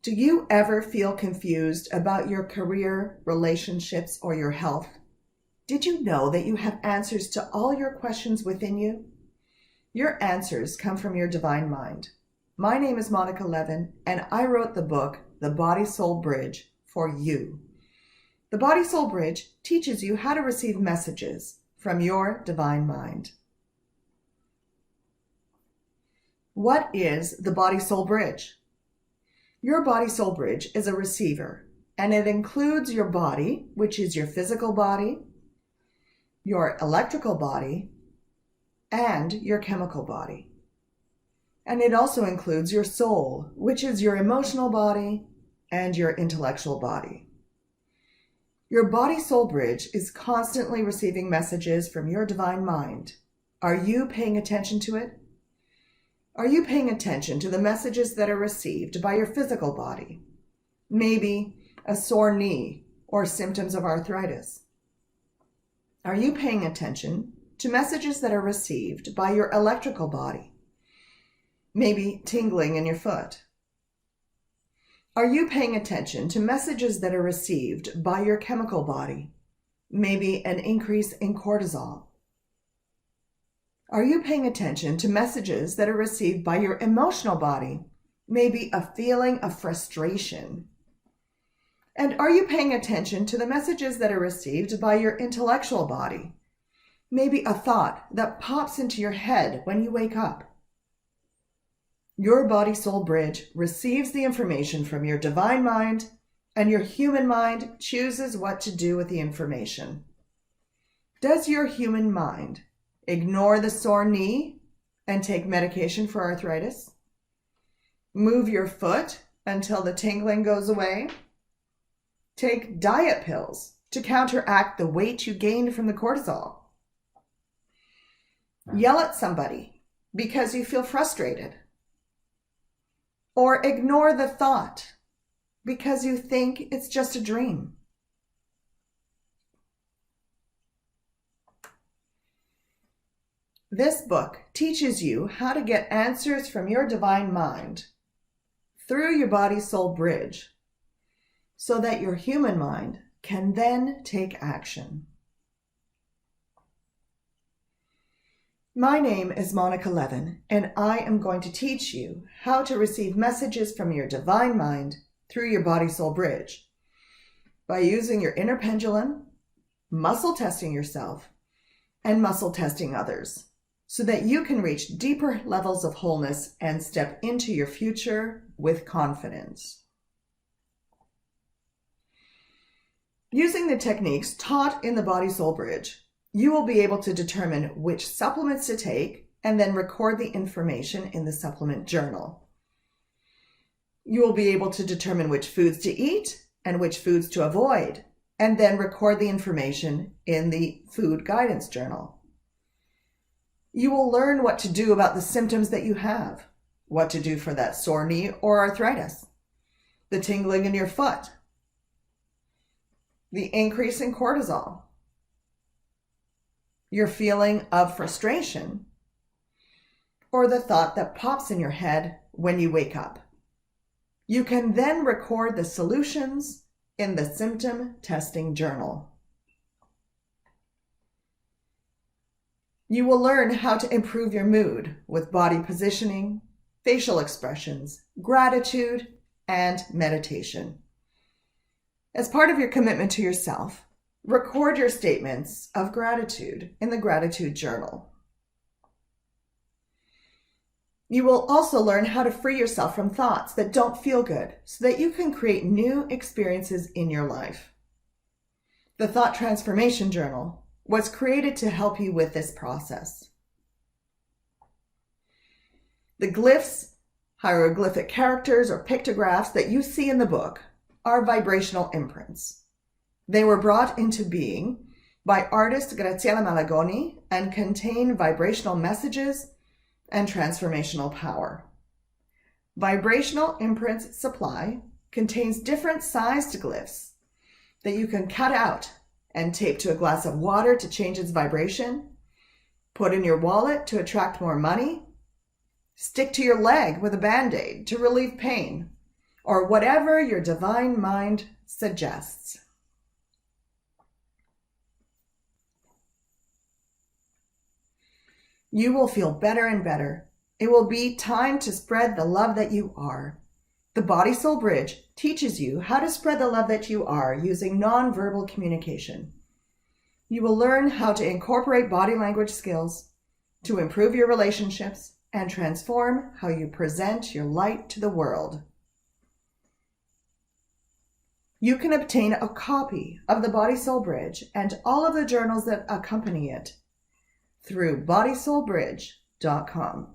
Do you ever feel confused about your career, relationships, or your health? Did you know that you have answers to all your questions within you? Your answers come from your divine mind. My name is Monica Levin, and I wrote the book, The Body-Soul Bridge, for you. The Body-Soul Bridge teaches you how to receive messages from your divine mind. What is the Body-Soul Bridge? Your body-soul bridge is a receiver, and it includes your body, which is your physical body, your electrical body, and your chemical body. And it also includes your soul, which is your emotional body and your intellectual body. Your body-soul bridge is constantly receiving messages from your divine mind. Are you paying attention to it? Are you paying attention to the messages that are received by your physical body? Maybe a sore knee or symptoms of arthritis. Are you paying attention to messages that are received by your electrical body? Maybe tingling in your foot. Are you paying attention to messages that are received by your chemical body? Maybe an increase in cortisol. Are you paying attention to messages that are received by your emotional body? Maybe a feeling of frustration. And are you paying attention to the messages that are received by your intellectual body? Maybe a thought that pops into your head when you wake up. Your body-soul bridge receives the information from your divine mind, and your human mind chooses what to do with the information. Does your human mind ignore the sore knee and take medication for arthritis? Move your foot until the tingling goes away? Take diet pills to counteract the weight you gained from the cortisol? Yell at somebody because you feel frustrated? Or ignore the thought because you think it's just a dream? This book teaches you how to get answers from your divine mind through your body-soul bridge so that your human mind can then take action. My name is Monica Levin, and I am going to teach you how to receive messages from your divine mind through your body-soul bridge by using your inner pendulum, muscle testing yourself, and muscle testing others, so that you can reach deeper levels of wholeness and step into your future with confidence. Using the techniques taught in the Body-Soul Bridge, you will be able to determine which supplements to take and then record the information in the supplement journal. You will be able to determine which foods to eat and which foods to avoid, and then record the information in the food guidance journal. You will learn what to do about the symptoms that you have, what to do for that sore knee or arthritis, the tingling in your foot, the increase in cortisol, your feeling of frustration, or the thought that pops in your head when you wake up. You can then record the solutions in the symptom testing journal. You will learn how to improve your mood with body positioning, facial expressions, gratitude, and meditation. As part of your commitment to yourself, record your statements of gratitude in the gratitude journal. You will also learn how to free yourself from thoughts that don't feel good so that you can create new experiences in your life. The Thought Transformation Journal was created to help you with this process. The glyphs, hieroglyphic characters, or pictographs that you see in the book are vibrational imprints. They were brought into being by artist Graziella Malagoni and contain vibrational messages and transformational power. Vibrational Imprints Supply contains different sized glyphs that you can cut out and tape to a glass of water to change its vibration, put in your wallet to attract more money, stick to your leg with a Band-Aid to relieve pain, or whatever your divine mind suggests. You will feel better and better. It will be time to spread the love that you are. The Body-Soul Bridge teaches you how to spread the love that you are using nonverbal communication. You will learn how to incorporate body language skills to improve your relationships and transform how you present your light to the world. You can obtain a copy of the Body-Soul Bridge and all of the journals that accompany it through bodysoulbridge.com.